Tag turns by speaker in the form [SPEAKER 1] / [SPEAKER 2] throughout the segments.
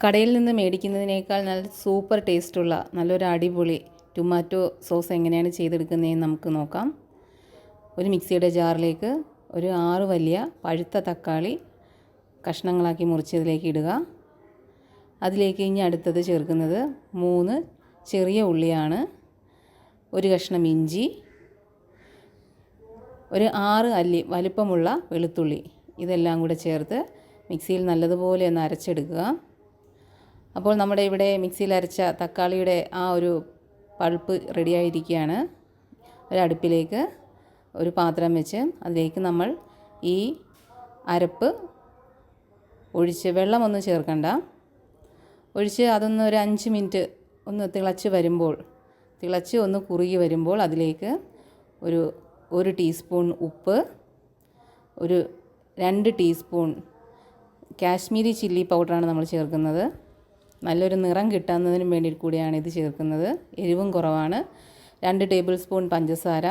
[SPEAKER 1] കടയിൽ നിന്ന് മേടിക്കുന്നതിനേക്കാൾ നല്ല സൂപ്പർ ടേസ്റ്റുള്ള നല്ലൊരു അടിപൊളി ടൊമാറ്റോ സോസ് എങ്ങനെയാണ് ചെയ്തെടുക്കുന്നതെന്ന് നമുക്ക് നോക്കാം. ഒരു മിക്സിയുടെ ജാറിലേക്ക് ഒരു 6 വലിയ പഴുത്ത തക്കാളി കഷ്ണങ്ങളാക്കി മുറിച്ചതിലേക്ക് ഇടുക. അതിലേക്ക് ഇനി അടുത്തത് ചേർക്കുന്നത് 3 ചെറിയ ഉള്ളിയാണ്, ഒരു കഷ്ണം ഇഞ്ചി, ഒരു 6 അല്ലി വലിപ്പമുള്ള വെളുത്തുള്ളി. ഇതെല്ലാം കൂടെ ചേർത്ത് മിക്സിയിൽ നല്ലതുപോലെ ഒന്ന് അരച്ചെടുക്കുക. അപ്പോൾ നമ്മുടെ ഇവിടെ മിക്സിയിൽ അരച്ച തക്കാളിയുടെ ആ ഒരു പൾപ്പ് റെഡിയായിരിക്കുകയാണ്. ഒരടുപ്പിലേക്ക് ഒരു പാത്രം വെച്ച് അതിലേക്ക് നമ്മൾ ഈ അരപ്പ് ഒഴിച്ച്, വെള്ളമൊന്നും ചേർക്കണ്ട, ഒഴിച്ച് അതൊന്ന് ഒരു 5 മിനിറ്റ് ഒന്ന് തിളച്ച് ഒന്ന് കുറുകി വരുമ്പോൾ അതിലേക്ക് ഒരു ടീസ്പൂൺ ഉപ്പ്, ഒരു 2 ടീസ്പൂൺ കാശ്മീരി ചില്ലി പൗഡറാണ് നമ്മൾ ചേർക്കുന്നത്. നല്ലൊരു നിറം കിട്ടുന്നതിന് വേണ്ടി കൂടിയാണ് ഇത് ചേർക്കുന്നത്. എരിവും കുറവാണ്. 2 ടേബിൾ സ്പൂൺ പഞ്ചസാര,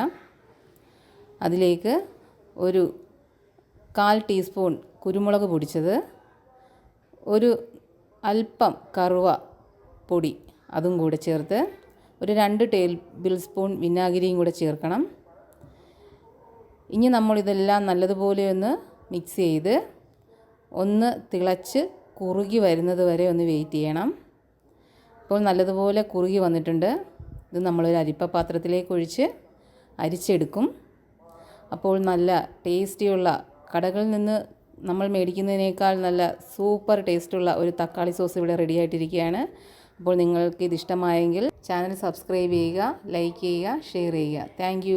[SPEAKER 1] അതിലേക്ക് ഒരു 1/4 ടീസ്പൂൺ കുരുമുളക് പൊടിച്ചത്, ഒരു അല്പം കറുവ പൊടി അതും കൂടെ ചേർത്ത് ഒരു 2 ടേബിൾ സ്പൂൺ വിനാഗിരിയും കൂടെ ചേർക്കണം. ഇനി നമ്മളിതെല്ലാം നല്ലതുപോലെ ഒന്ന് മിക്സ് ചെയ്ത് ഒന്ന് തിളച്ച് കുറുകി വരുന്നത് വരെ ഒന്ന് വെയിറ്റ് ചെയ്യണം. ഇപ്പോൾ നല്ലതുപോലെ കുറുകി വന്നിട്ടുണ്ട്. ഇത് നമ്മളൊരു അരിപ്പപാത്രത്തിലേക്ക് ഒഴിച്ച് അരിച്ചെടുക്കും. അപ്പോൾ നല്ല ടേസ്റ്റിയുള്ള, കടകളിൽ നിന്ന് നമ്മൾ മേടിക്കുന്നതിനേക്കാൾ നല്ല സൂപ്പർ ടേസ്റ്റുള്ള ഒരു തക്കാളി സോസ് ഇവിടെ റെഡി ആയിട്ടിരിക്കുകയാണ്. അപ്പോൾ നിങ്ങൾക്ക് ഇത് ഇഷ്ടമായെങ്കിൽ ചാനൽ സബ്സ്ക്രൈബ് ചെയ്യുക, ലൈക്ക് ചെയ്യുക, ഷെയർ ചെയ്യുക. താങ്ക്